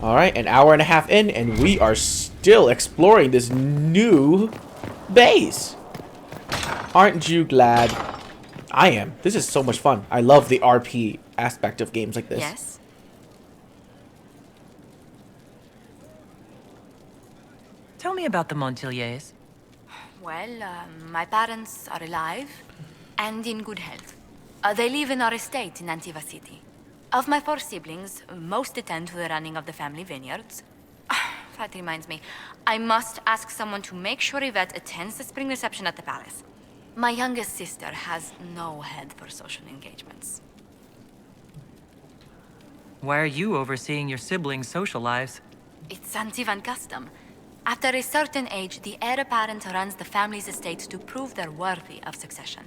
Alright, an hour and a half in, and we are still exploring this new base. Aren't you glad? I am. This is so much fun. I love the RP aspect of games like this. Yes? Tell me about the Montiliers. Well, my parents are alive and in good health. They live in our estate in Antiva City. Of my 4 siblings, most attend to the running of the family vineyards. That reminds me, I must ask someone to make sure Yvette attends the spring reception at the palace. My youngest sister has no head for social engagements. Why are you overseeing your siblings' social lives? It's Antivan custom. After a certain age, the heir apparent runs the family's estate to prove they're worthy of succession.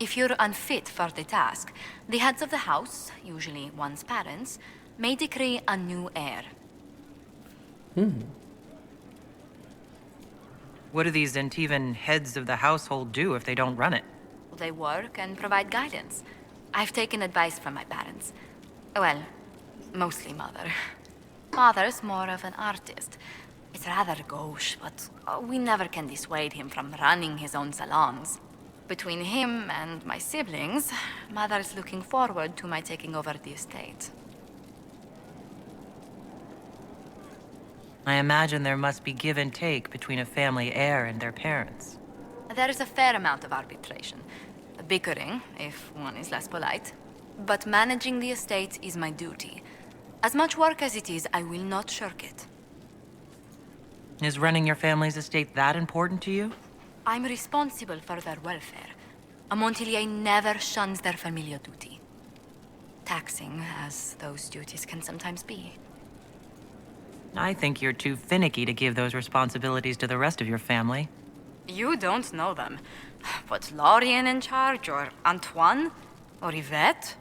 If you're unfit for the task, the heads of the house, usually one's parents, may decree a new heir. What do these Antivan heads of the household do if they don't run it? They work and provide guidance. I've taken advice from my parents. Well, mostly mother. Father's more of an artist. It's rather gauche, but we never can dissuade him from running his own salons. Between him and my siblings, mother's looking forward to my taking over the estate. I imagine there must be give and take between a family heir and their parents. There is a fair amount of arbitration. Bickering, if one is less polite. But managing the estate is my duty. As much work as it is, I will not shirk it. Is running your family's estate that important to you? I'm responsible for their welfare. A Montilier never shuns their familial duty. Taxing, as those duties can sometimes be. I think you're too finicky to give those responsibilities to the rest of your family. You don't know them. But Lorien in charge, or Antoine, or Yvette?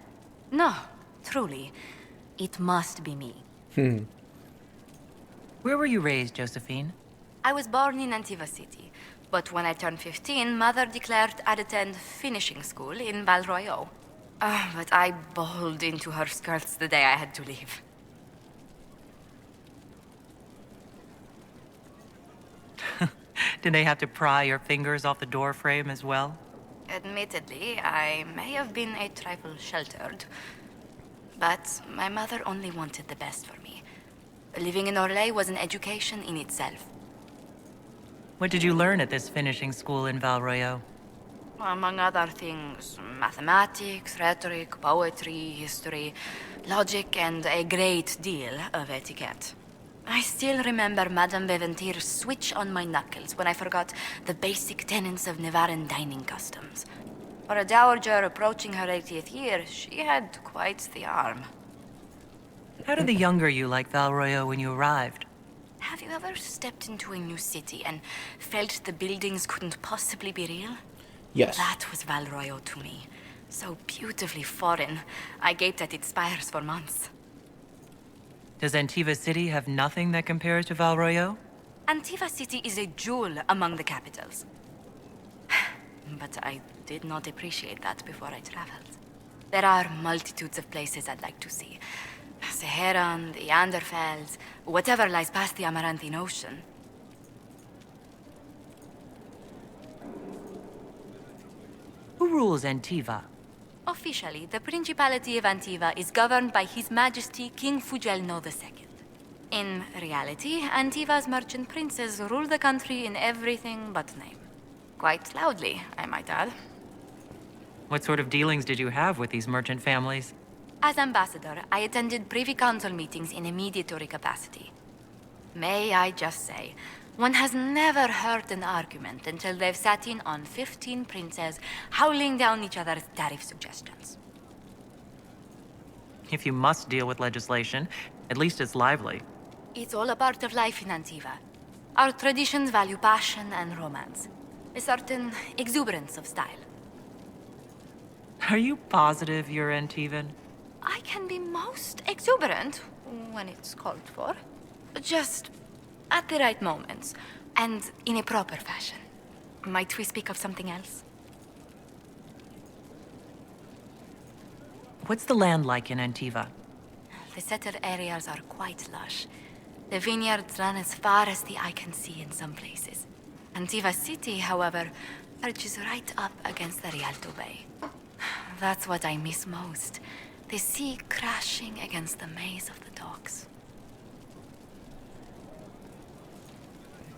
No, truly. It must be me. Where were you raised, Josephine? I was born in Antiva City, but when I turned 15, Mother declared I'd attend finishing school in Valroyo. But I bowled into her skirts the day I had to leave. Did they have to pry your fingers off the door frame as well? Admittedly, I may have been a trifle sheltered. But my mother only wanted the best for me. Living in Orlais was an education in itself. What did you learn at this finishing school in Valroyo? Among other things, mathematics, rhetoric, poetry, history, logic, and a great deal of etiquette. I still remember Madame Beventir's switch on my knuckles when I forgot the basic tenets of Nevaran dining customs. For a dowager approaching her 80th year, she had quite the arm. How did the younger you like Valroyo when you arrived? Have you ever stepped into a new city and felt the buildings couldn't possibly be real? Yes. That was Valroyo to me. So beautifully foreign, I gaped at its spires for months. Does Antiva City have nothing that compares to Valroyo? Antiva City is a jewel among the capitals. But I did not appreciate that before I traveled. There are multitudes of places I'd like to see. Seheran, the Anderfells, whatever lies past the Amaranthine Ocean. Who rules Antiva? Officially, the Principality of Antiva is governed by His Majesty King Fugelno II. In reality, Antiva's merchant princes rule the country in everything but name. Quite loudly, I might add. What sort of dealings did you have with these merchant families? As ambassador, I attended Privy Council meetings in a mediatory capacity. May I just say, one has never heard an argument until they've sat in on 15 princes howling down each other's tariff suggestions. If you must deal with legislation, at least it's lively. It's all a part of life in Antiva. Our traditions value passion and romance. A certain exuberance of style. Are you positive you're Antivan? I can be most exuberant when it's called for. Just at the right moments, and in a proper fashion. Might we speak of something else? What's the land like in Antiva? the settled areas are quite lush. The vineyards run as far as the eye can see in some places. Antiva City, however, perches right up against the Rialto Bay. That's what I miss most. The sea crashing against the maze of the docks.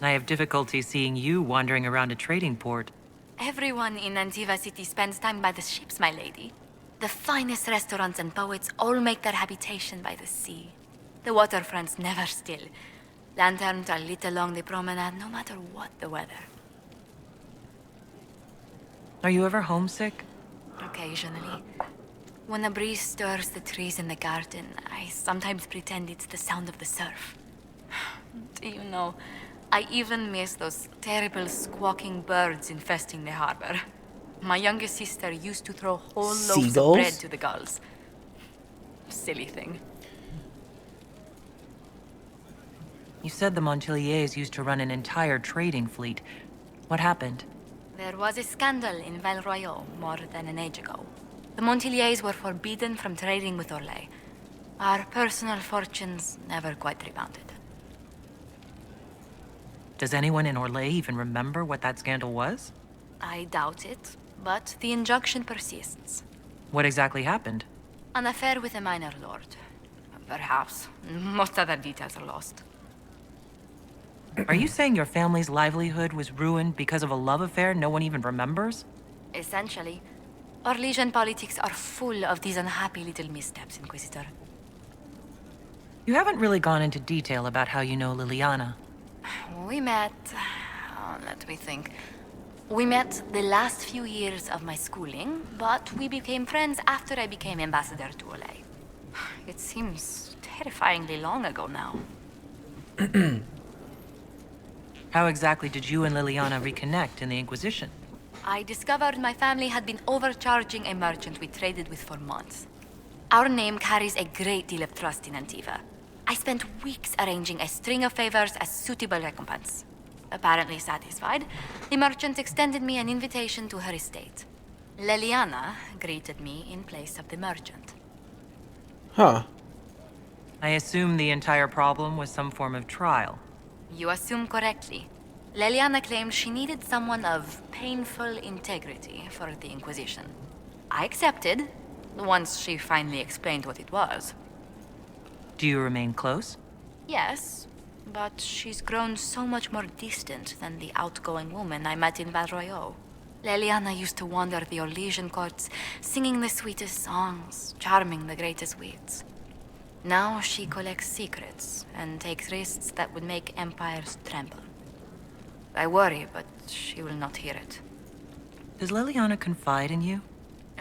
I have difficulty seeing you wandering around a trading port. Everyone in Antiva City spends time by the ships, my lady. The finest restaurants and poets all make their habitation by the sea. The waterfront's never still. Lanterns are lit along the promenade no matter what the weather. Are you ever homesick? Occasionally. When a breeze stirs the trees in the garden, I sometimes pretend it's the sound of the surf. Do you know, I even miss those terrible squawking birds infesting the harbor. My youngest sister used to throw whole loaves of Seagulls? bread to the gulls. Silly thing. You said the Montiliers used to run an entire trading fleet. What happened? There was a scandal in Val Royaux more than an age ago. The Montiliers were forbidden from trading with Orlais. Our personal fortunes never quite rebounded. Does anyone in Orlais even remember what that scandal was? I doubt it, but the injunction persists. What exactly happened? An affair with a minor lord. Perhaps. Most other details are lost. Are you saying your family's livelihood was ruined because of a love affair no one even remembers? Essentially, Orlesian politics are full of these unhappy little missteps, Inquisitor. You haven't really gone into detail about how you know Liliana. We met... let me think. We met the last few years of my schooling, but we became friends after I became ambassador to Orlais. It seems terrifyingly long ago now. How exactly did you and Liliana reconnect in the Inquisition? I discovered my family had been overcharging a merchant we traded with for months. Our name carries a great deal of trust in Antiva. I spent weeks arranging a string of favors as suitable recompense. Apparently satisfied, the merchant extended me an invitation to her estate. Liliana greeted me in place of the merchant. Huh. I assume the entire problem was some form of trial. You assume correctly. Liliana claimed she needed someone of painful integrity for the Inquisition. I accepted, once she finally explained what it was. Do you remain close? Yes, but she's grown so much more distant than the outgoing woman I met in Val Royaux. Liliana used to wander the Orlesian courts, singing the sweetest songs, charming the greatest wits. Now she collects secrets and takes risks that would make empires tremble. I worry, but she will not hear it. Does Liliana confide in you?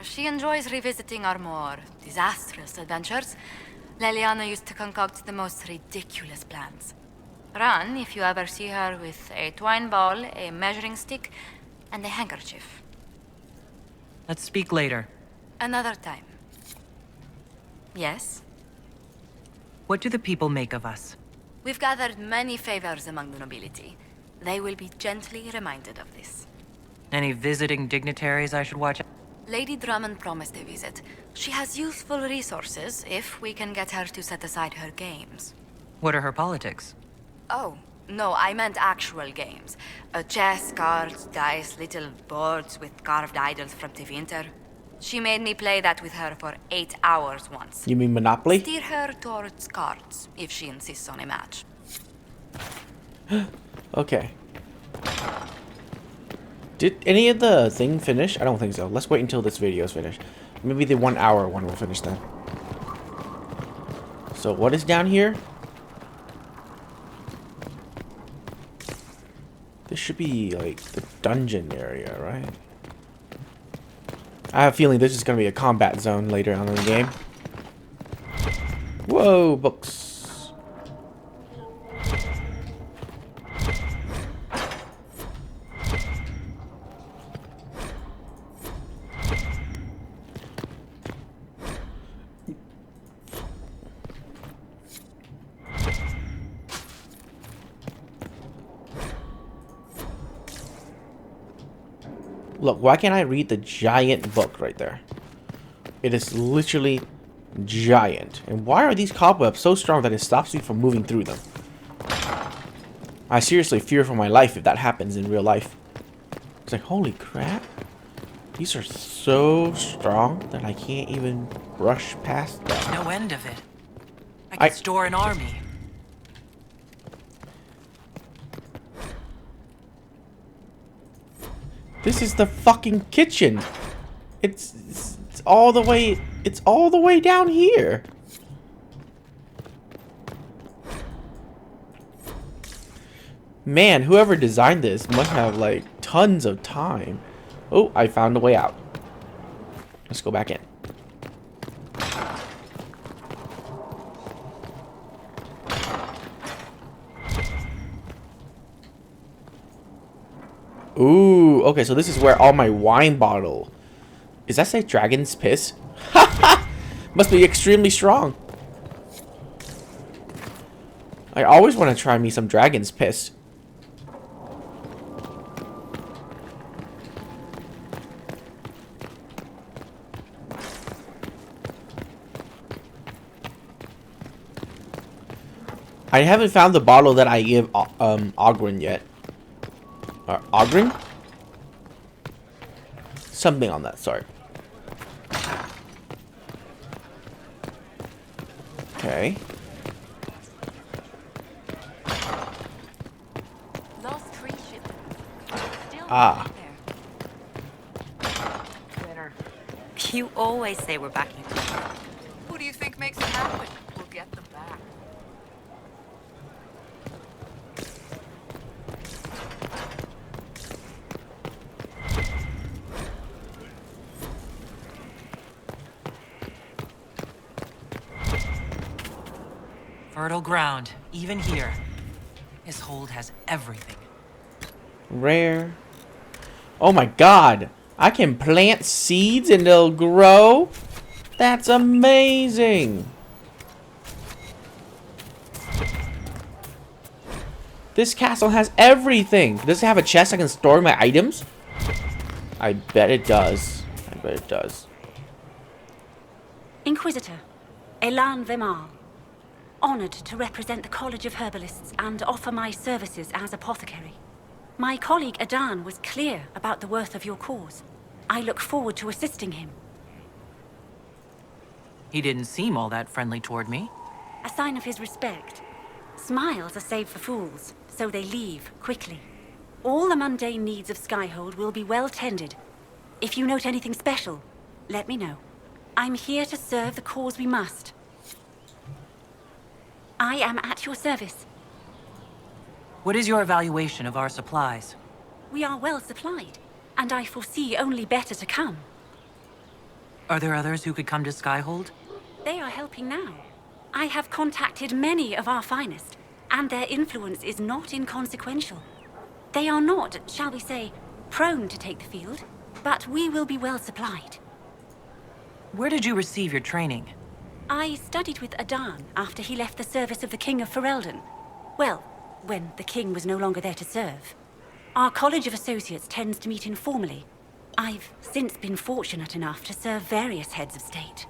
She enjoys revisiting our more disastrous adventures. Liliana used to concoct the most ridiculous plans. Run if you ever see her with a twine ball, a measuring stick, and a handkerchief. Let's speak later. Another time. Yes? What do the people make of us? We've gathered many favors among the nobility. They will be gently reminded of this. Any visiting dignitaries I should watch out? Lady Drummond promised a visit. She has useful resources if we can get her to set aside her games. What are her politics? Oh, no, I meant actual games. Chess, cards, dice, little boards with carved idols from the winter. She made me play that with her for 8 hours once. You mean Monopoly? Steer her towards cards, if she insists on a match. Okay. Did any of the thing finish? I don't think so. Let's wait until this video is finished. Maybe the 1 hour one will finish then. So what is down here? This should be like the dungeon area, right? I have a feeling this is going to be a combat zone later on in the game. Whoa, books. Look, why can't I read the giant book right there? It is literally giant. And why are these cobwebs so strong that it stops me from moving through them? I seriously fear for my life if that happens in real life. It's like, holy crap. These are so strong that I can't even brush past them. There's no end of it. I could store an army. This is the fucking kitchen. It's all the way down here. Man, whoever designed this must have like tons of time. Oh, I found a way out. Let's go back in. Ooh, okay, so this is where all my wine bottle. Is that say dragon's piss? Must be extremely strong. I always want to try me some dragon's piss. I haven't found the bottle that I give Ogren yet. Ogren? Something on that, sorry. Okay. Lost three ships. Still Ah. there. You always say we're back in. Who do you think makes it happen? We'll get them back. Fertile ground, even here. This hold has everything. Rare. Oh my god. I can plant seeds and they'll grow? That's amazing. This castle has everything. Does it have a chest I can store my items? I bet it does. I bet it does. Inquisitor, Elan Vemal. Honored to represent the College of Herbalists and offer my services as apothecary. My colleague Adan was clear about the worth of your cause. I look forward to assisting him. He didn't seem all that friendly toward me. A sign of his respect. Smiles are saved for fools, so they leave quickly. All the mundane needs of Skyhold will be well tended. If you note anything special, let me know. I'm here to serve the cause we must. I am at your service. What is your evaluation of our supplies? We are well supplied, and I foresee only better to come. Are there others who could come to Skyhold? They are helping now. I have contacted many of our finest, and their influence is not inconsequential. They are not, shall we say, prone to take the field, but we will be well supplied. Where did you receive your training? I studied with Adan after he left the service of the King of Ferelden. Well, when the king was no longer there to serve. Our College of Associates tends to meet informally. I've since been fortunate enough to serve various heads of state.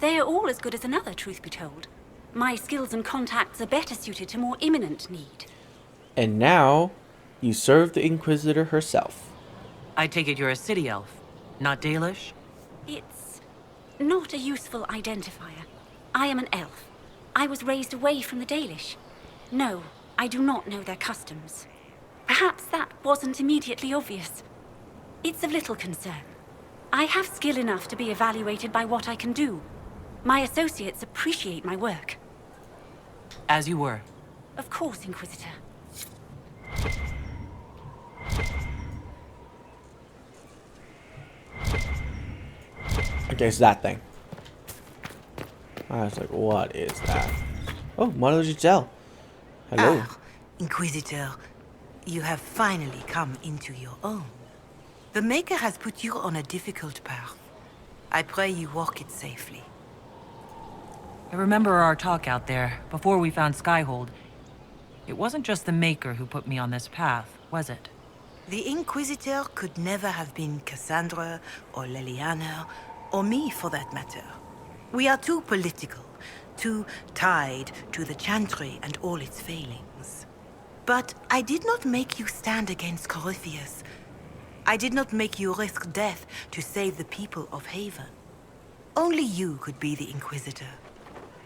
They are all as good as another, truth be told. My skills and contacts are better suited to more imminent need. And now, you serve the Inquisitor herself. I take it you're a city elf, not Dalish? It's not a useful identifier. I am an elf. I was raised away from the Dalish. No, I do not know their customs. Perhaps that wasn't immediately obvious. It's of little concern. I have skill enough to be evaluated by what I can do. My associates appreciate my work. As you were. Of course, Inquisitor. Okay, it's that thing. I was like, what is that? Oh, Mother Giselle. Hello. Ah, Inquisitor, you have finally come into your own. The Maker has put you on a difficult path. I pray you walk it safely. I remember our talk out there, before we found Skyhold. It wasn't just the Maker who put me on this path, was it? The Inquisitor could never have been Cassandra, or Leliana, or me for that matter. We are too political, too tied to the Chantry and all its failings. But I did not make you stand against Corypheus. I did not make you risk death to save the people of Haven. Only you could be the Inquisitor.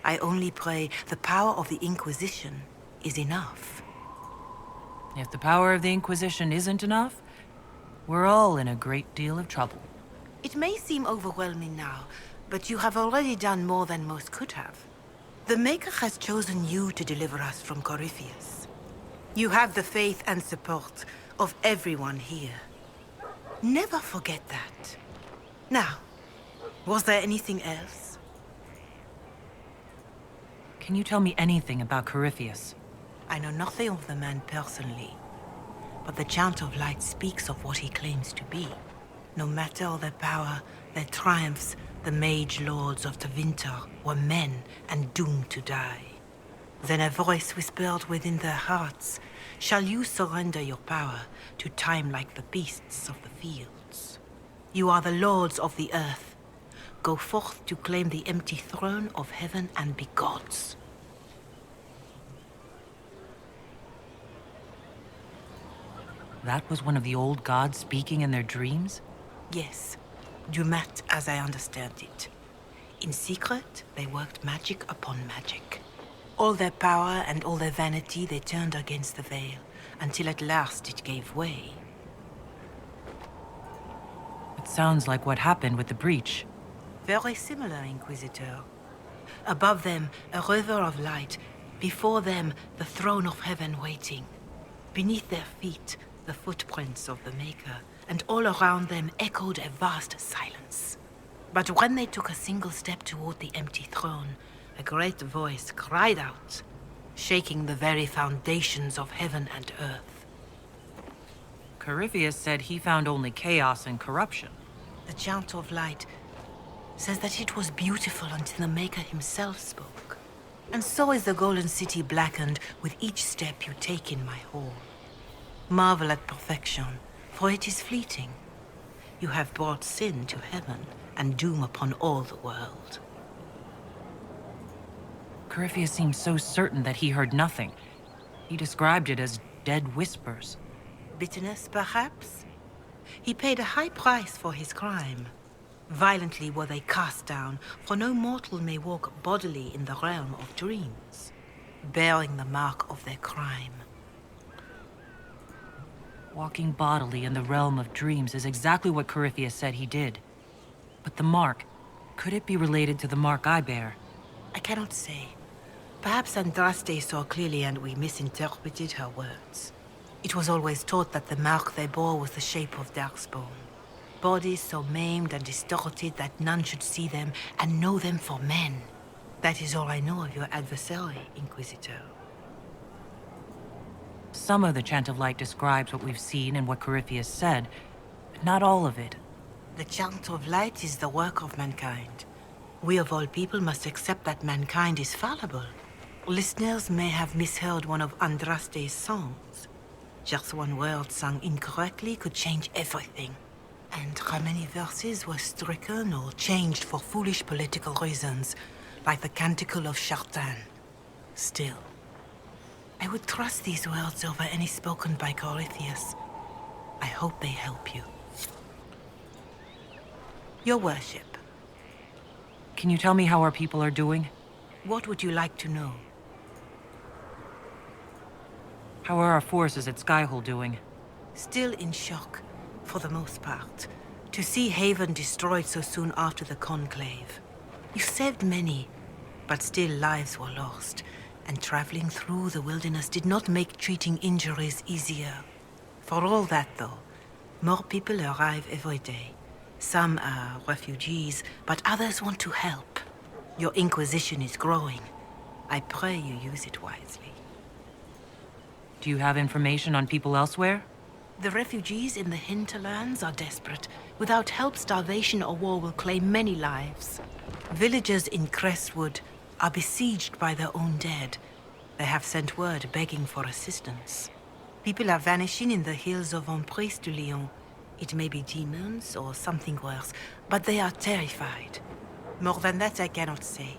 I only pray the power of the Inquisition is enough. If the power of the Inquisition isn't enough, we're all in a great deal of trouble. It may seem overwhelming now, but you have already done more than most could have. The Maker has chosen you to deliver us from Corypheus. You have the faith and support of everyone here. Never forget that. Now, was there anything else? Can you tell me anything about Corypheus? I know nothing of the man personally, but the Chant of Light speaks of what he claims to be. No matter their power, their triumphs, the mage lords of Tevinter were men and doomed to die. Then a voice whispered within their hearts, "Shall you surrender your power to time like the beasts of the fields? You are the lords of the earth. Go forth to claim the empty throne of heaven and be gods." That was one of the old gods speaking in their dreams? Yes, Dumat as I understand it. In secret, they worked magic upon magic. All their power and all their vanity they turned against the veil, until at last it gave way. It sounds like what happened with the breach. Very similar, Inquisitor. Above them, a river of light. Before them, the throne of heaven waiting. Beneath their feet, the footprints of the Maker, and all around them echoed a vast silence. But when they took a single step toward the empty throne, a great voice cried out, shaking the very foundations of heaven and earth. Corypheus said he found only chaos and corruption. The Chant of Light says that it was beautiful until the Maker himself spoke. And so is the Golden City blackened with each step you take in my hall. Marvel at perfection, for it is fleeting. You have brought sin to heaven and doom upon all the world. Corypheus seemed so certain that he heard nothing. He described it as dead whispers. Bitterness, perhaps? He paid a high price for his crime. Violently were they cast down, for no mortal may walk bodily in the realm of dreams, bearing the mark of their crime. Walking bodily in the realm of dreams is exactly what Corypheus said he did. But the mark, could it be related to the mark I bear? I cannot say. Perhaps Andraste saw clearly and we misinterpreted her words. It was always taught that the mark they bore was the shape of darkspawn. Bodies so maimed and distorted that none should see them and know them for men. That is all I know of your adversary, Inquisitor. Some of the Chant of Light describes what we've seen and what Corypheus said, but not all of it. The Chant of Light is the work of mankind. We of all people must accept that mankind is fallible. Listeners may have misheard one of Andraste's songs. Just one word sung incorrectly could change everything. And how many verses were stricken or changed for foolish political reasons, like the Canticle of Chartan. Still, I would trust these words over any spoken by Corypheus. I hope they help you. Your worship. Can you tell me how our people are doing? What would you like to know? How are our forces at Skyhold doing? Still in shock, for the most part, to see Haven destroyed so soon after the Conclave. You saved many, but still lives were lost, and traveling through the wilderness did not make treating injuries easier. For all that, though, more people arrive every day. Some are refugees, but others want to help. Your Inquisition is growing. I pray you use it wisely. Do you have information on people elsewhere? The refugees in the hinterlands are desperate. Without help, starvation or war will claim many lives. Villagers in Crestwood are besieged by their own dead. They have sent word begging for assistance. People are vanishing in the hills of Emprise de Lyon. It may be demons or something worse, but they are terrified. More than that I cannot say.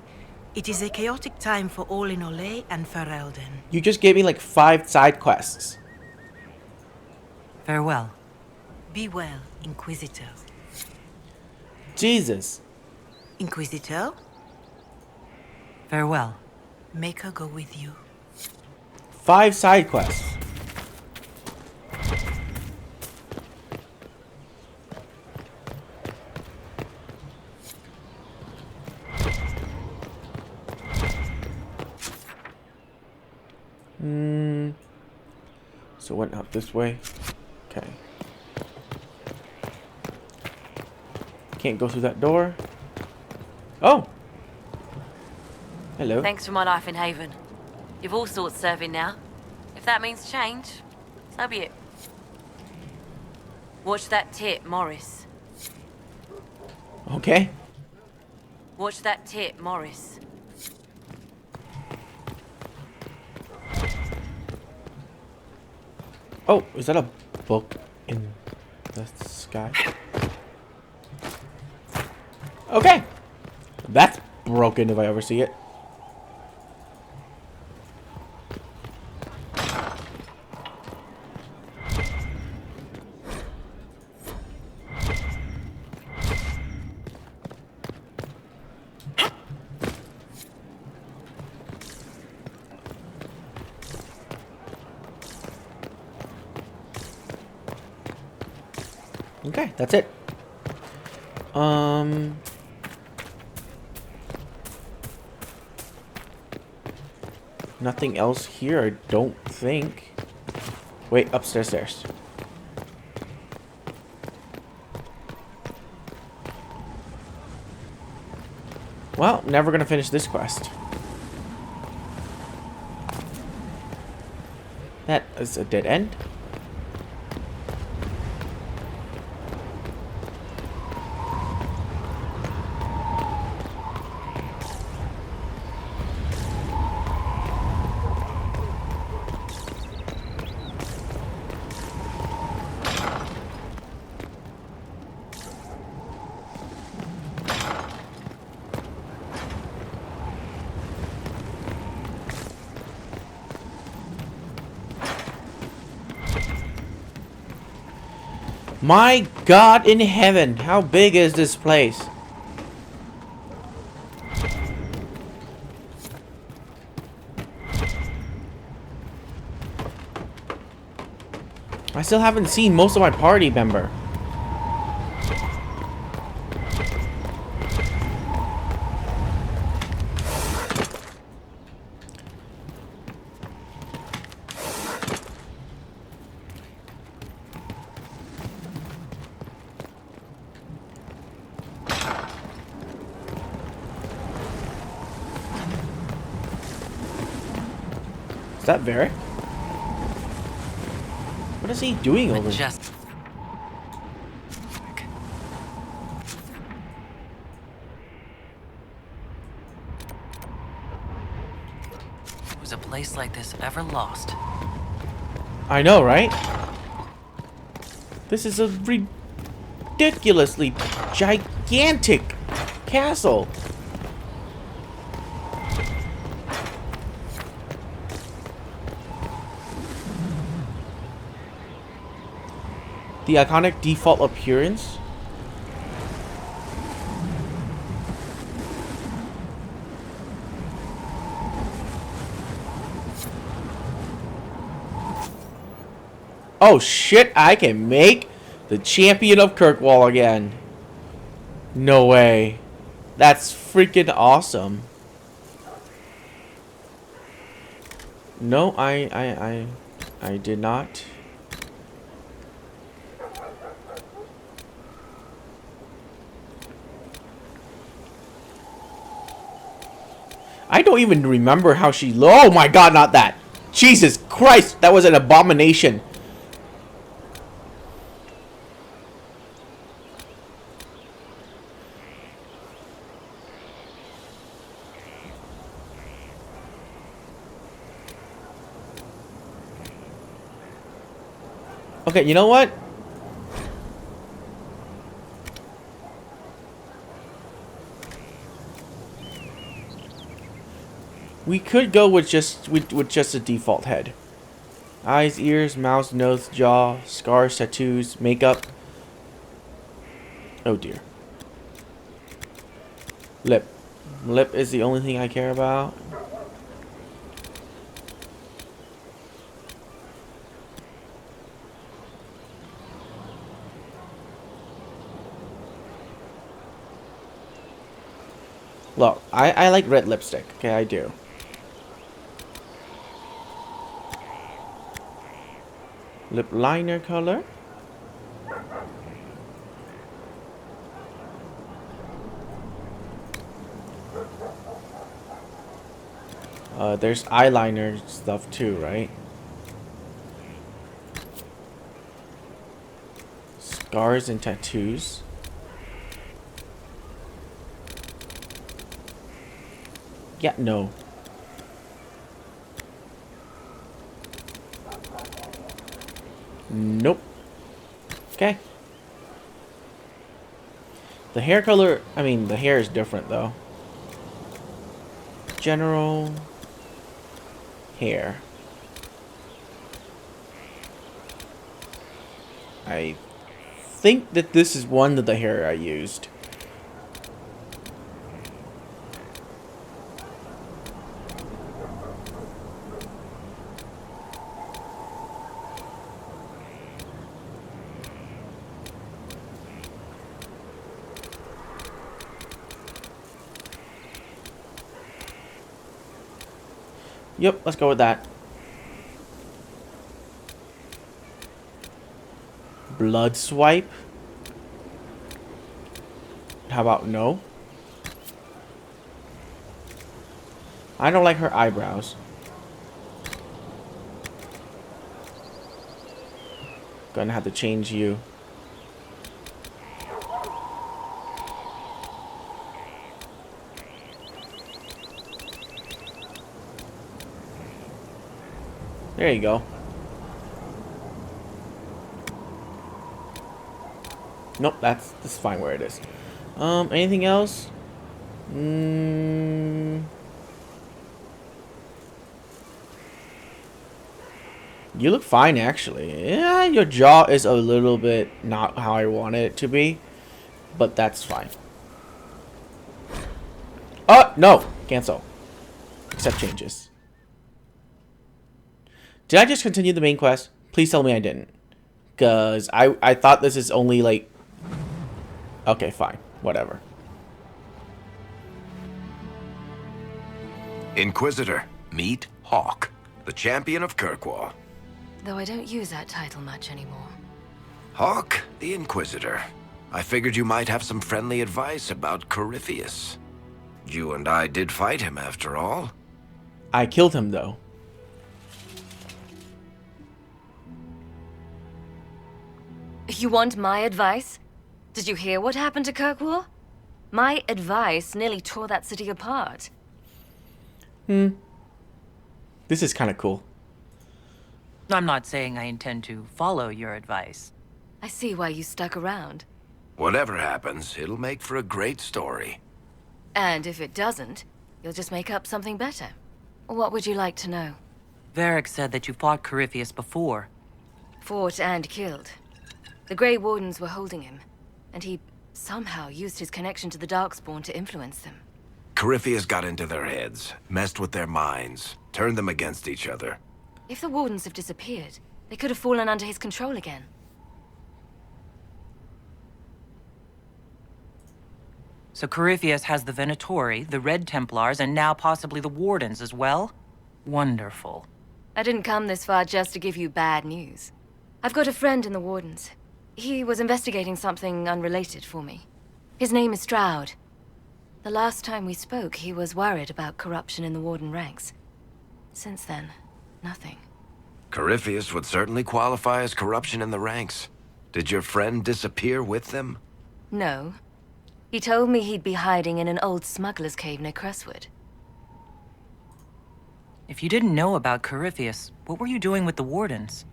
It is a chaotic time for all in Olay and Ferelden. You just gave me like 5 side quests. Farewell. Be well, Inquisitor. Jesus. Inquisitor, Farewell. make her go with you. 5 side quests. So it went up this way. Okay. Can't go through that door. Oh! Hello. Thanks for my life in Haven. You've all sorts serving now. If that means change, so be it. Watch that tip, Morris. Okay. Watch that tip, Morris. Oh, is that a book in the sky? Okay. That's broken if I ever see it. Okay, that's it. Nothing else here, I don't think. Wait, upstairs. Well, never gonna finish this quest. That is a dead end. My God in heaven, how big is this place? I still haven't seen most of my party member. Is that Varric? What is he doing over there? Just was a place like this ever lost? I know, right? This is a ridiculously gigantic castle. The iconic default appearance. Oh shit, I can make the champion of Kirkwall again. No way. That's freaking awesome. No, I did not. I don't even remember how she... Oh my God, not that. Jesus Christ, that was an abomination. Okay, you know what? We could go with just a default head. Eyes, ears, mouth, nose, jaw, scars, tattoos, makeup. Oh dear. Lip. Lip is the only thing I care about. Look, I like red lipstick. Okay, I do. Lip liner color. There's eyeliner stuff too, right? Scars and tattoos. Yeah, no. Nope. Okay. The hair color, I mean, the hair is different though. General hair. I think that this is one of the hair I used. Yep, let's go with that. Blood swipe. How about no? I don't like her eyebrows. Gonna have to change you. There you go. Nope, that's fine where it is. Anything else? You look fine, actually. Yeah, your jaw is a little bit not how I wanted it to be, but that's fine. Oh, no! Cancel. Accept changes. Did I just continue the main quest? Please tell me I didn't. Because I thought this is only like... Okay, fine. Whatever. Inquisitor, meet Hawk, the champion of Kirkwall. Though I don't use that title much anymore. Hawk, the Inquisitor. I figured you might have some friendly advice about Corypheus. You and I did fight him after all. I killed him, though. You want my advice? Did you hear what happened to Kirkwall? My advice nearly tore that city apart. This is kind of cool. I'm not saying I intend to follow your advice. I see why you stuck around. Whatever happens, it'll make for a great story. And if it doesn't, you'll just make up something better. What would you like to know? Varric said that you fought Corypheus before. Fought and killed. The Grey Wardens were holding him, and he somehow used his connection to the Darkspawn to influence them. Corypheus got into their heads, messed with their minds, turned them against each other. If the Wardens have disappeared, they could have fallen under his control again. So Corypheus has the Venatori, the Red Templars, and now possibly the Wardens as well? Wonderful. I didn't come this far just to give you bad news. I've got a friend in the Wardens. He was investigating something unrelated for me. His name is Stroud. The last time we spoke, he was worried about corruption in the Warden ranks. Since then, nothing. Corypheus would certainly qualify as corruption in the ranks. Did your friend disappear with them? No. He told me he'd be hiding in an old smuggler's cave near Crestwood. If you didn't know about Corypheus, what were you doing with the Wardens?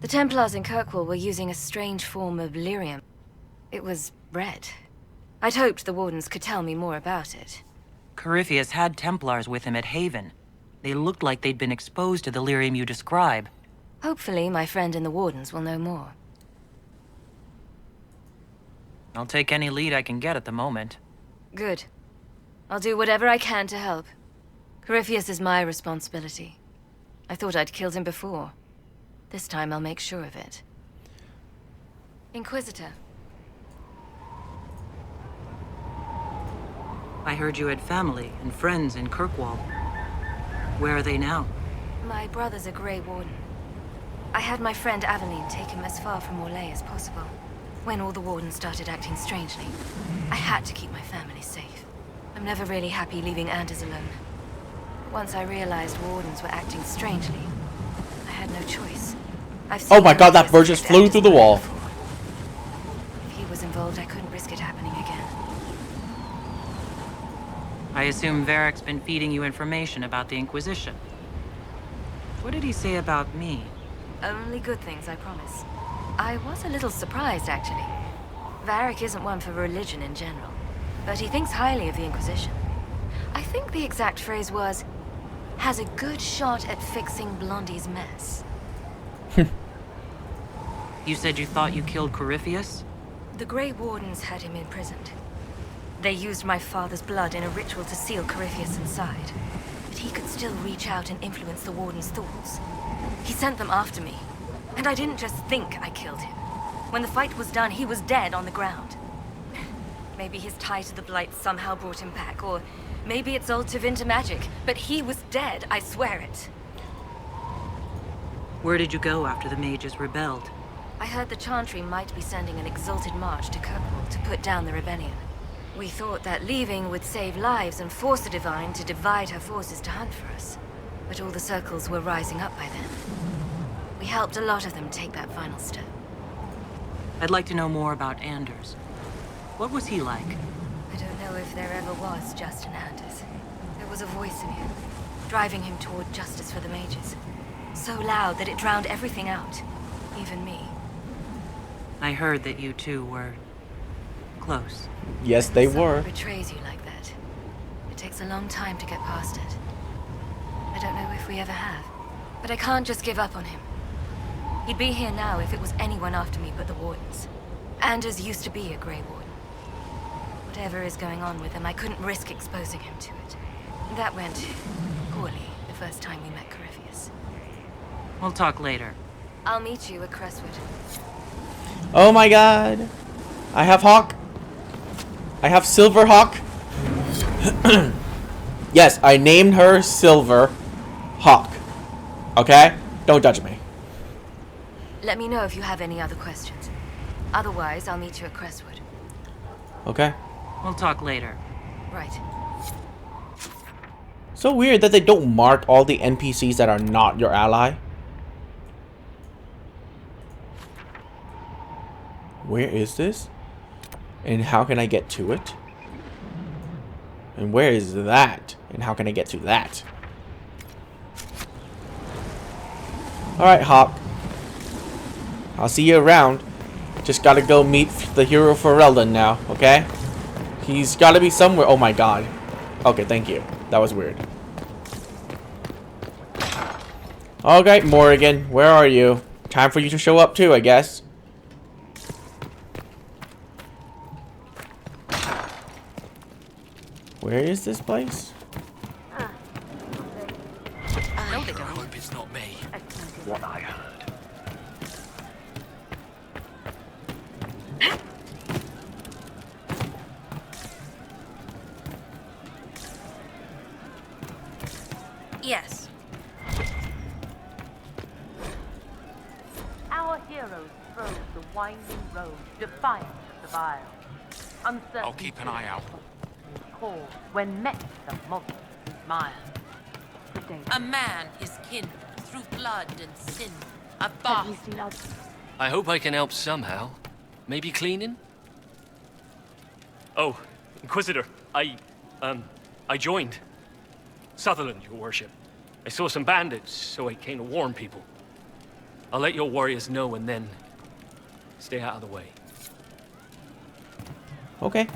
The Templars in Kirkwall were using a strange form of lyrium. It was red. I'd hoped the Wardens could tell me more about it. Corypheus had Templars with him at Haven. They looked like they'd been exposed to the lyrium you describe. Hopefully, my friend and the Wardens will know more. I'll take any lead I can get at the moment. Good. I'll do whatever I can to help. Corypheus is my responsibility. I thought I'd killed him before. This time I'll make sure of it. Inquisitor. I heard you had family and friends in Kirkwall. Where are they now? My brother's a Grey Warden. I had my friend Aveline take him as far from Orlais as possible. When all the Wardens started acting strangely, I had to keep my family safe. I'm never really happy leaving Anders alone. Once I realized Wardens were acting strangely, I had no choice. Oh my god, that bird just flew through the wall. If he was involved, I couldn't risk it happening again. I assume Varric's been feeding you information about the Inquisition. What did he say about me? Only good things, I promise. I was a little surprised, actually. Varric isn't one for religion in general, but he thinks highly of the Inquisition. I think the exact phrase was, has a good shot at fixing Blondie's mess. You said you thought you killed Corypheus? The Grey Wardens had him imprisoned. They used my father's blood in a ritual to seal Corypheus inside. But he could still reach out and influence the Warden's thoughts. He sent them after me. And I didn't just think I killed him. When the fight was done, he was dead on the ground. Maybe his tie to the Blight somehow brought him back, or maybe it's all Tevinter magic. But he was dead, I swear it. Where did you go after the mages rebelled? I heard the Chantry might be sending an exalted march to Kirkwall to put down the rebellion. We thought that leaving would save lives and force the Divine to divide her forces to hunt for us. But all the circles were rising up by then. We helped a lot of them take that final step. I'd like to know more about Anders. What was he like? I don't know if there ever was just an Anders. There was a voice in him, driving him toward justice for the mages. So loud that it drowned everything out, even me. I heard that you two were close. Yes, they were. Someone betrays you like that. It takes a long time to get past it. I don't know if we ever have. But I can't just give up on him. He'd be here now if it was anyone after me but the Wardens. Anders used to be a Grey Warden. Whatever is going on with him, I couldn't risk exposing him to it. That went poorly the first time we met Corypheus. We'll talk later. I'll meet you at Crestwood. Oh my god. I have Hawk. I have Silver Hawk. Yes, I named her Silver Hawk. Okay? Don't judge me. Let me know if you have any other questions. Otherwise, I'll meet you at Crestwood. Okay. We'll talk later. Right. So weird that they don't mark all the NPCs that are not your ally. Where is this? And how can I get to it? And where is that? And how can I get to that? Alright, Hawk. I'll see you around. Just gotta go meet the hero Ferelden now, okay? He's gotta be somewhere. Oh my god. Okay, thank you. That was weird. Okay, Morrigan, where are you? Time for you to show up too, I guess. Where is this place? I hope it's not me. What I heard. Yes. Our heroes trode the winding road, defiant of the vile. Uncertain I'll keep an eye out. call when met the monster smile. A man is kin through blood and sin. A bastard. I hope I can help somehow. Maybe cleaning? Oh, Inquisitor, I joined. Sutherland, your worship. I saw some bandits, so I came to warn people. I'll let your warriors know and then stay out of the way. Okay.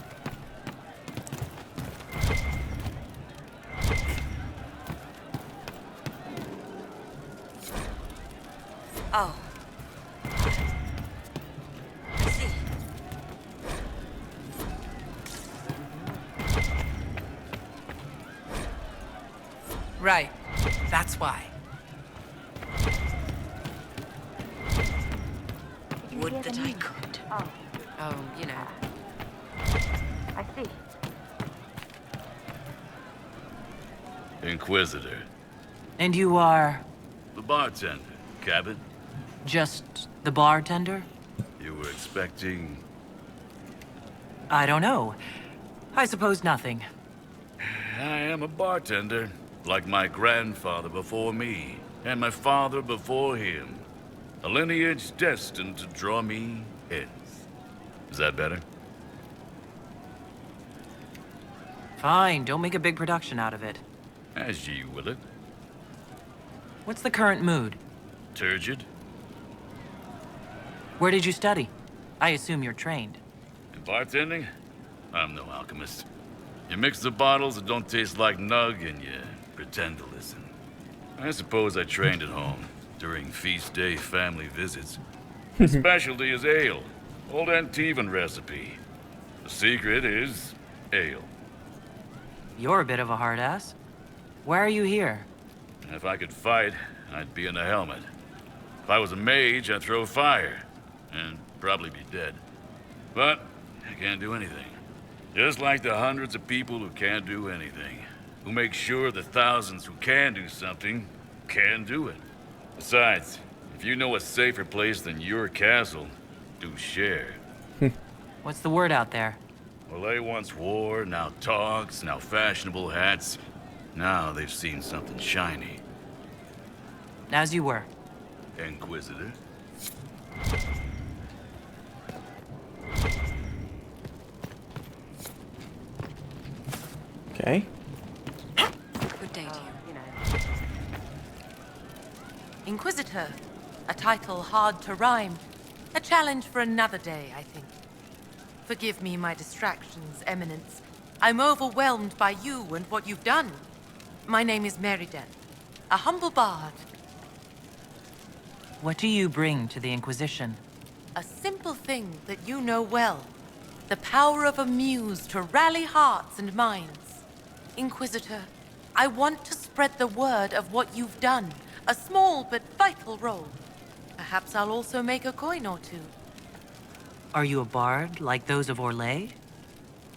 Oh. I see. Right. That's why. Would that I could. Oh, you know. I see. Inquisitor. And you are The bartender, Cabot. just the bartender? You were expecting... I don't know. I suppose nothing. I am a bartender, like my grandfather before me, and my father before him. A lineage destined to draw me heads. Is that better? Fine, don't make a big production out of it. As ye will it. What's the current mood? Turgid? Where did you study? I assume you're trained. In bartending? I'm no alchemist. You mix the bottles that don't taste like nug and you pretend to listen. I suppose I trained at home during feast day family visits. The specialty is ale. Old Antivan recipe. The secret is ale. You're a bit of a hard ass. Why are you here? If I could fight, I'd be in a helmet. If I was a mage, I'd throw fire. And probably be dead. But I can't do anything. Just like the hundreds of people who can't do anything. Who make sure the thousands who can do something can do it. Besides, if you know a safer place than your castle, do share. What's the word out there? Well, they once wore, now togs, now fashionable hats. Now they've seen something shiny. As you were. Inquisitor? Okay. Good day to you. Inquisitor. A title hard to rhyme. A challenge for another day, I think. Forgive me my distractions, Eminence. I'm overwhelmed by you and what you've done. My name is Meriden, a humble bard. What do you bring to the Inquisition? A simple thing that you know well. The power of a muse to rally hearts and minds. Inquisitor, I want to spread the word of what you've done. A small but vital role. Perhaps I'll also make a coin or two. Are you a bard like those of Orlais?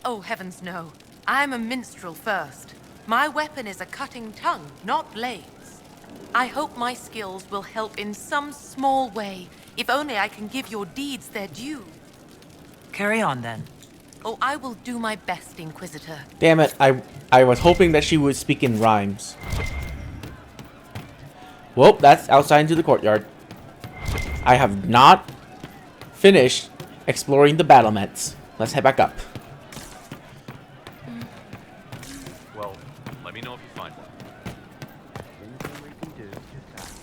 Oh, heavens no. I'm a minstrel first. My weapon is a cutting tongue, not blades. I hope my skills will help in some small way, if only I can give your deeds their due. Carry on, then. Oh, I will do my best, Inquisitor. Damn it, I was hoping that she would speak in rhymes. Well, that's outside into the courtyard. I have not finished exploring the battlements. Let's head back up. Well, let me know if you find one. Anything we can do, just ask.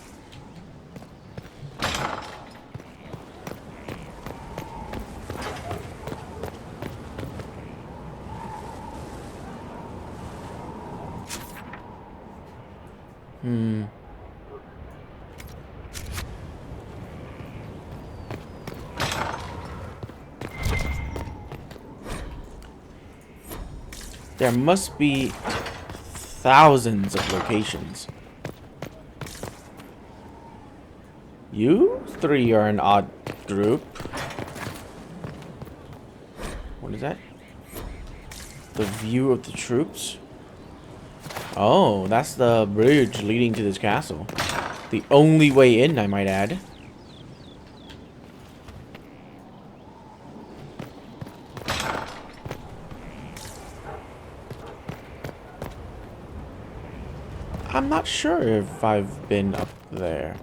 There must be thousands of locations. You three are an odd group. What is that? The view of the troops? Oh, that's the bridge leading to this castle. The only way in, I might add. I'm not sure if I've been up there.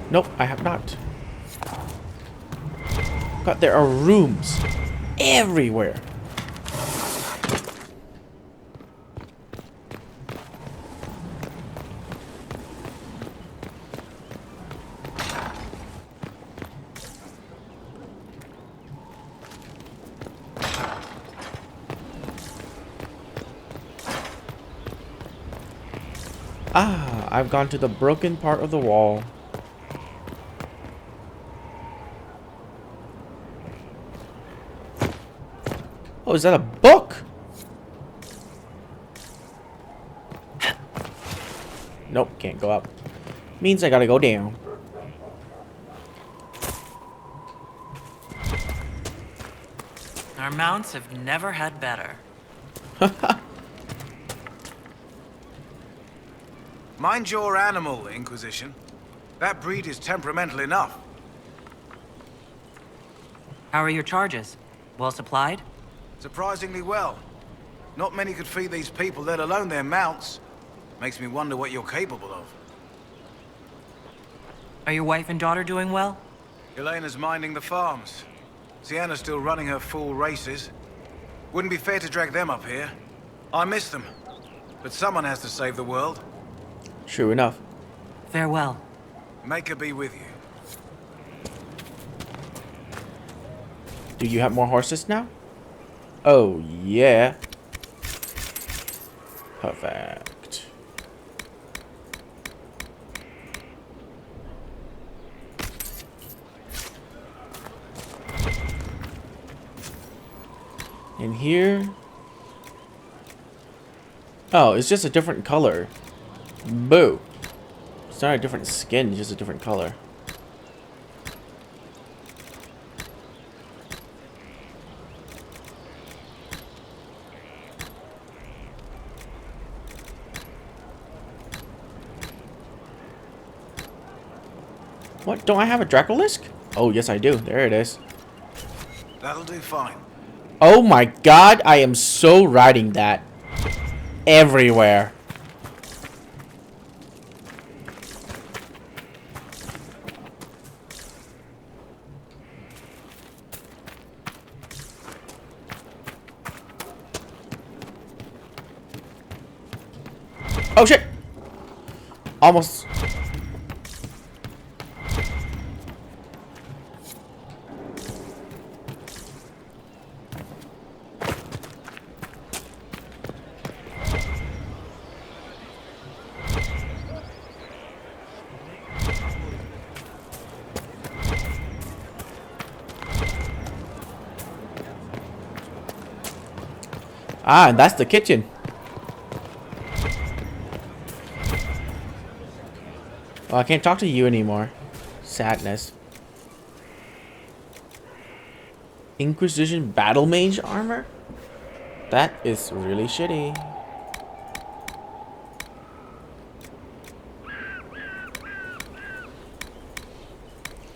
Nope, I have not. God, there are rooms everywhere. Ah, I've gone to the broken part of the wall. Oh, is that a book? Nope, can't go up. Means I gotta go down. Our mounts have never had better. Mind your animal, Inquisition. That breed is temperamental enough. How are your charges? Well supplied? Surprisingly well. Not many could feed these people, let alone their mounts. Makes me wonder what you're capable of. Are your wife and daughter doing well? Elena's minding the farms. Sienna's still running her full races. Wouldn't be fair to drag them up here. I miss them. But someone has to save the world. True enough. Farewell. Make her be with you. Do you have more horses now? Oh, yeah. Perfect. In here. Oh, it's just a different color. Boo. It's not a different skin, it's just a different color. What? Don't I have a Dracolisk? Oh, yes I do. There it is. That'll do fine. Oh my god, I am so riding that. Everywhere. Oh shit! Almost. Ah, and that's the kitchen. Well, I can't talk to you anymore. Sadness. Inquisition battle mage armor? That is really shitty.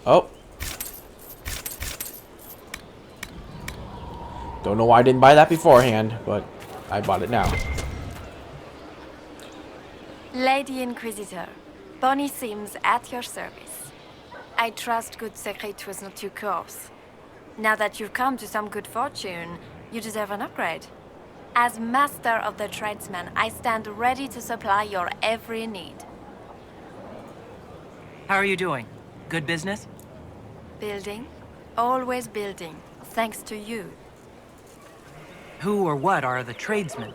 Oh. Don't know why I didn't buy that beforehand, but I bought it now. Lady Inquisitor, Bonnie Sims at your service. I trust good secret was not too coarse. Now that you've come to some good fortune, you deserve an upgrade. As master of the tradesman, I stand ready to supply your every need. How are you doing? Good business? Building? Always building, thanks to you. Who or what are the tradesmen?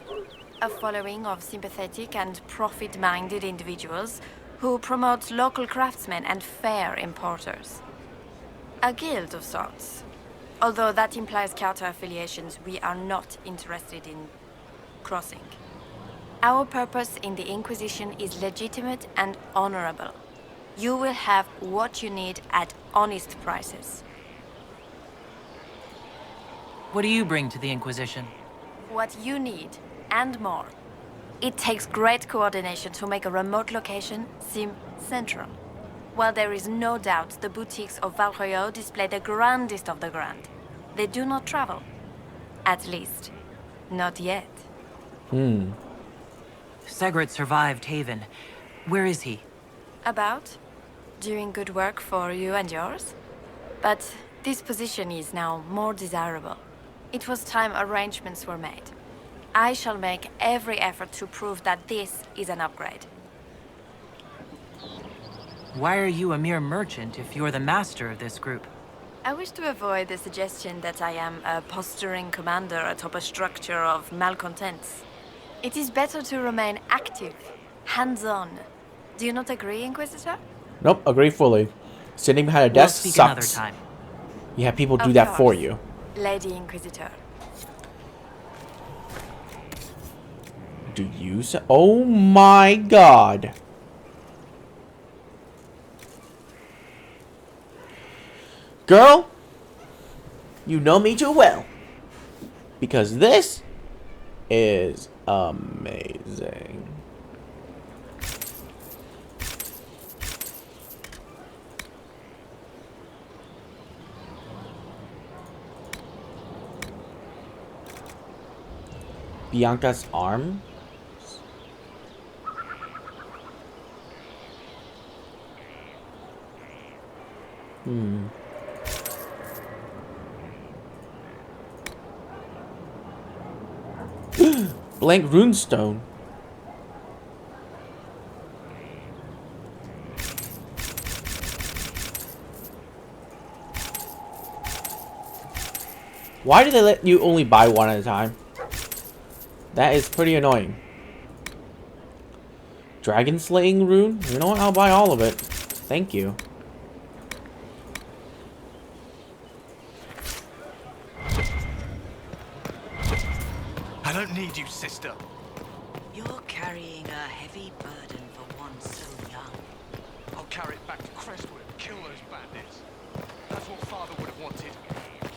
A following of sympathetic and profit-minded individuals who promote local craftsmen and fair importers. A guild of sorts. Although that implies counter-affiliations we are not interested in crossing. Our purpose in the Inquisition is legitimate and honorable. You will have what you need at honest prices. What do you bring to the Inquisition? What you need, and more. It takes great coordination to make a remote location seem central. While there is no doubt the boutiques of Valroyo display the grandest of the grand, they do not travel. At least, not yet. Segret survived Haven. Where is he? About? Doing good work for you and yours? But this position is now more desirable. It was time arrangements were made. I shall make every effort to prove that this is an upgrade. Why are you a mere merchant if you're the master of this group? I wish to avoid the suggestion that I am a posturing commander atop a structure of malcontents. It is better to remain active, Hands on. Do you not agree, Inquisitor? Nope, agree fully. Sitting behind a We'll desk speak another sucks. time. You have people do Of that for course. you. Lady Inquisitor. Do you say? Oh my god. Girl, you know me too well. Because this is amazing. Bianca's arm? Blank runestone. Why do they let you only buy one at a time? That is pretty annoying. Dragon slaying rune? You know what? I'll buy all of it. Thank you. I don't need you, sister. You're carrying a heavy burden for one so young. I'll carry it back to Crestwood and kill those bandits. That's what Father would have wanted.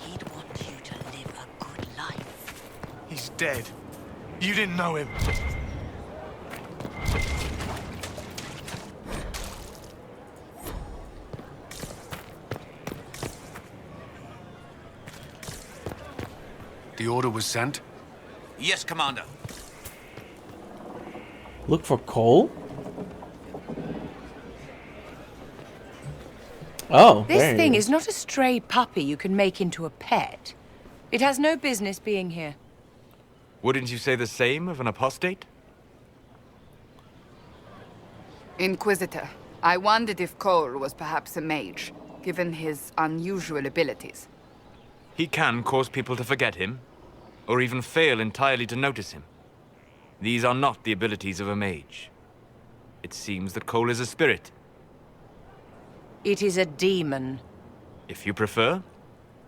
He'd want you to live a good life. He's dead. You didn't know him. The order was sent? Yes, Commander. Look for coal? Oh, This there it thing is is not a stray puppy you can make into a pet. It has no business being here. Wouldn't you say the same of an apostate? Inquisitor, I wondered if Cole was perhaps a mage, given his unusual abilities. He can cause people to forget him, or even fail entirely to notice him. These are not the abilities of a mage. It seems that Cole is a spirit. It is a demon. If you prefer,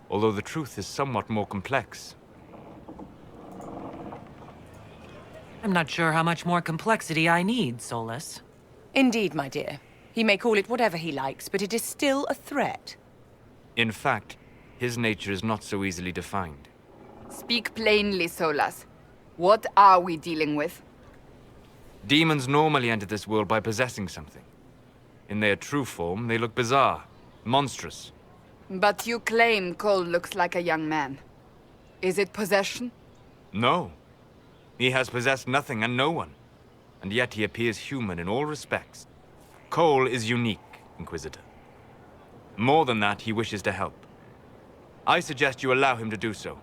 although the truth is somewhat more complex. I'm not sure how much more complexity I need, Solus. Indeed, my dear. He may call it whatever he likes, but it is still a threat. In fact, his nature is not so easily defined. Speak plainly, Solas. What are we dealing with? Demons normally enter this world by possessing something. In their true form, they look bizarre, monstrous. But you claim Cole looks like a young man. Is it possession? No. He has possessed nothing and no one. And yet he appears human in all respects. Cole is unique, Inquisitor. More than that, he wishes to help. I suggest you allow him to do so.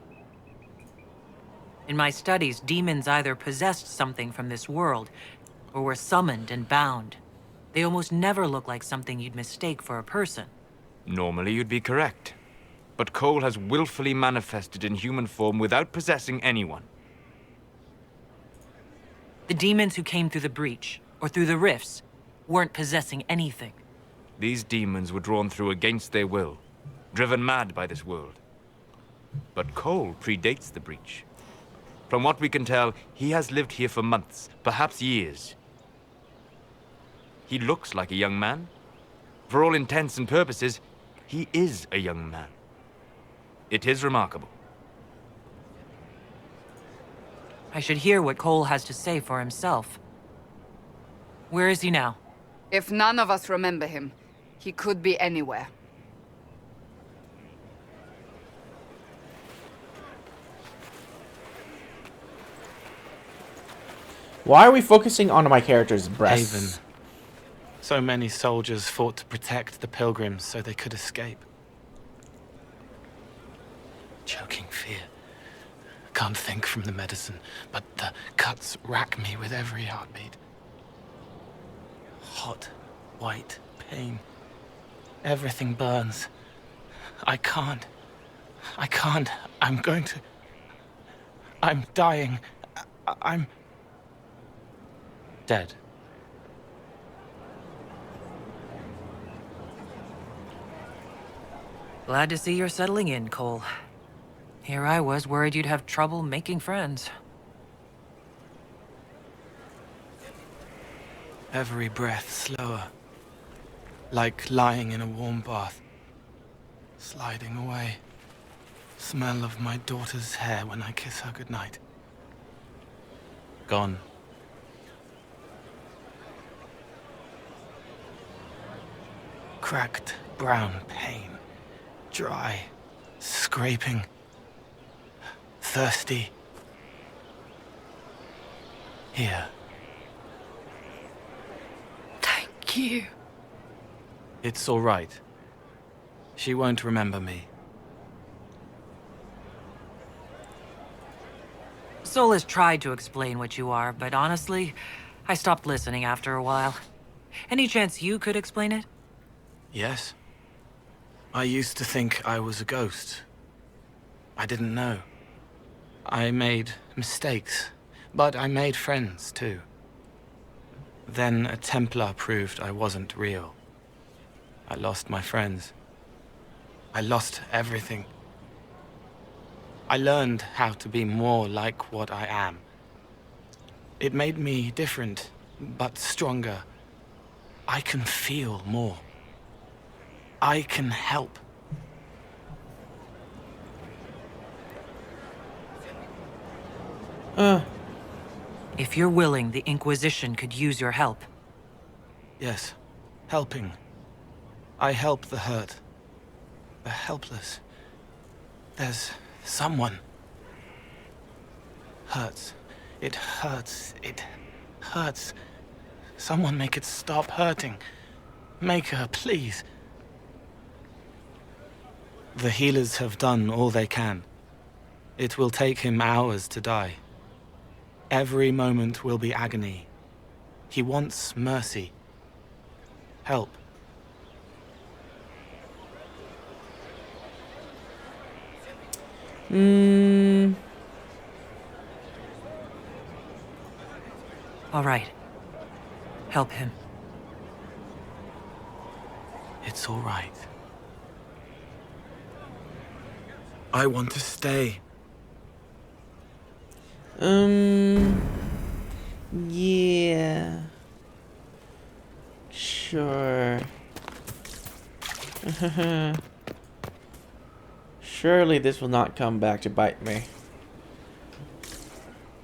In my studies, demons either possessed something from this world, or were summoned and bound. They almost never look like something you'd mistake for a person. Normally, you'd be correct. But Cole has willfully manifested in human form without possessing anyone. The demons who came through the breach, or through the rifts, weren't possessing anything. These demons were drawn through against their will, driven mad by this world. But Cole predates the breach. From what we can tell, he has lived here for months, perhaps years. He looks like a young man. For all intents and purposes, he is a young man. It is remarkable. I should hear what Cole has to say for himself. Where is he now? If none of us remember him, he could be anywhere. Why are we focusing on my character's breasts? Haven. So many soldiers fought to protect the pilgrims so they could escape. Choking fear. Can't think from the medicine, but the cuts rack me with every heartbeat. Hot, white pain. Everything burns. I can't. I'm going to... I'm dying. I'm... Dead. Glad to see you're settling in, Cole. Here I was worried you'd have trouble making friends. Every breath slower. Like lying in a warm bath. Sliding away. Smell of my daughter's hair when I kiss her goodnight. Gone. Cracked brown pain. Dry. Scraping. Thirsty. Here. Thank you. It's all right. She won't remember me. Sol has tried to explain what you are, but honestly, I stopped listening after a while. Any chance you could explain it? Yes. I used to think I was a ghost. I didn't know. I made mistakes, but I made friends too. Then a Templar proved I wasn't real. I lost my friends. I lost everything. I learned how to be more like what I am. It made me different, but stronger. I can feel more. I can help. If you're willing, the Inquisition could use your help. Yes, helping. I help the hurt. The helpless. There's someone. Hurts. It hurts. It hurts. Someone make it stop hurting. Make her, please. The healers have done all they can. It will take him hours to die. Every moment will be agony. He wants mercy. Help. All right. Help him. It's all right. I want to stay. Yeah. Sure. Surely this will not come back to bite me.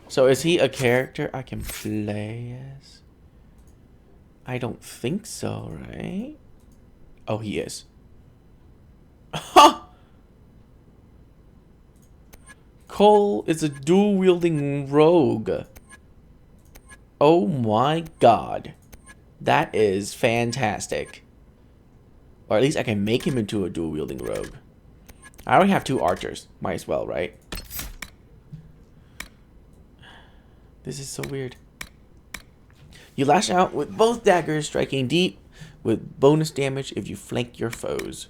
So is he a character I can play as? I don't think so, right? Oh, he is. Ha! Cole is a dual-wielding rogue. Oh my god. That is fantastic. Or at least I can make him into a dual-wielding rogue. I already have 2 archers. Might as well, right? This is so weird. You lash out with both daggers, striking deep with bonus damage if you flank your foes.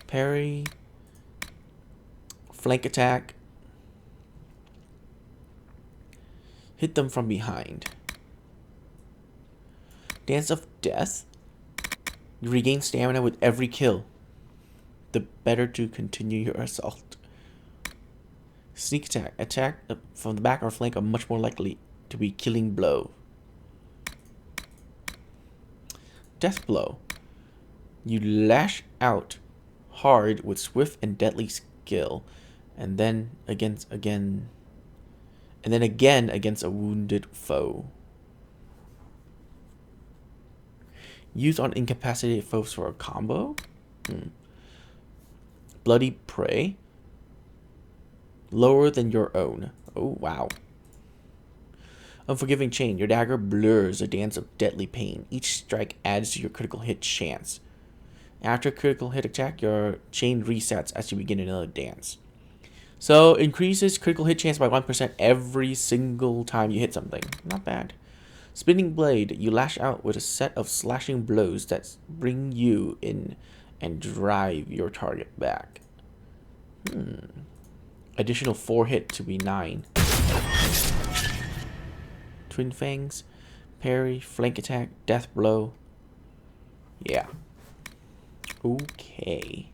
Parry. Flank attack. Hit them from behind. Dance of Death. You regain stamina with every kill. The better to continue your assault. Sneak attack. Attack from the back or flank are much more likely to be killing blow. Death Blow. You lash out hard with swift and deadly skill, and then against again against a wounded foe. Used on incapacitated foes for a combo. Bloody Prey. Lower than your own. Oh, wow. Unforgiving Chain. Your dagger blurs a dance of deadly pain. Each strike adds to your critical hit chance. After a critical hit attack, your chain resets as you begin another dance. So, increases critical hit chance by 1% every single time you hit something. Not bad. Spinning Blade. You lash out with a set of slashing blows that bring you in and drive your target back. Additional 4 hit to be 9. Twin Fangs. Parry, flank attack, death blow. Yeah. Okay.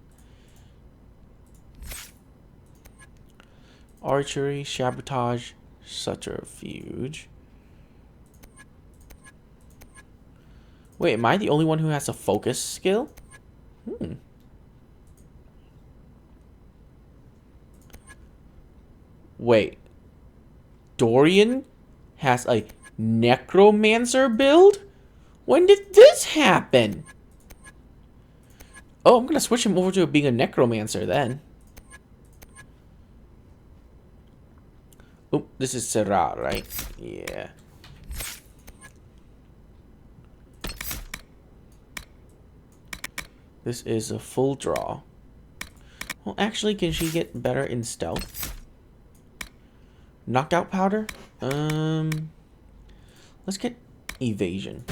Archery, sabotage, subterfuge. Wait, am I the only one who has a focus skill? Wait. Dorian has a necromancer build? When did this happen? Oh, I'm gonna switch him over to being a necromancer then. Oh, this is Serra, right? Yeah. This is a full draw. Well, actually, can she get better in stealth? Knockout powder? Let's get evasion.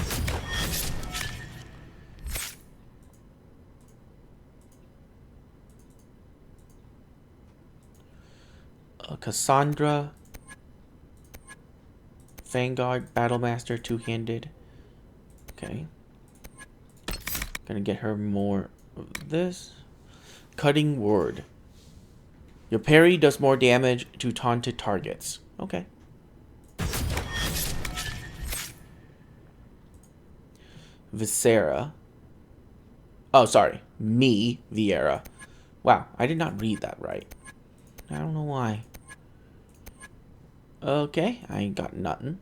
Cassandra. Vanguard, Battlemaster, two-handed. Okay. Gonna get her more of this. Cutting word. Your parry does more damage to taunted targets. Okay. Viscera. Oh, sorry. Me, Viera. Wow, I did not read that right. I don't know why. Okay, I ain't got nothing.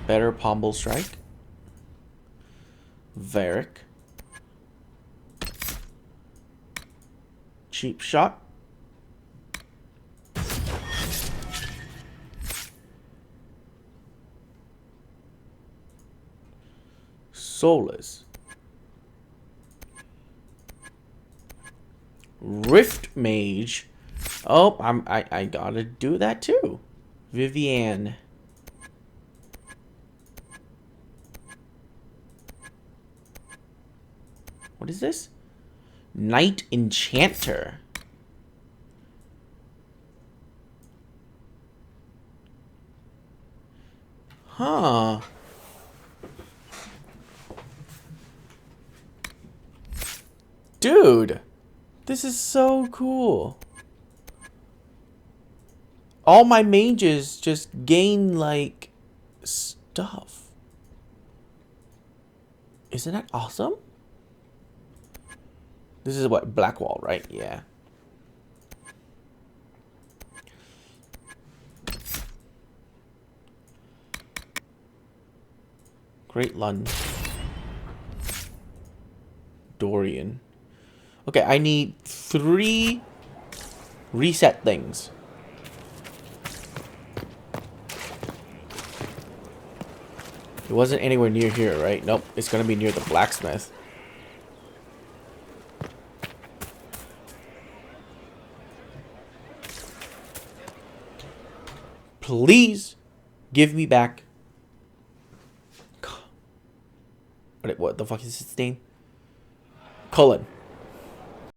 Better Pommel Strike. Varric. Cheap Shot. Soulless. Rift Mage. Oh, I gotta do that too. Vivienne. What is this? Night Enchanter. Huh. Dude. This is so cool. All my mages just gain, like, stuff. Isn't that awesome? This is what? Blackwall, right? Yeah. Great Lunge. Dorian. Okay, I need 3 reset things. It wasn't anywhere near here, right? Nope, it's gonna be near the blacksmith. Please give me back. What the fuck is his name? Cullen.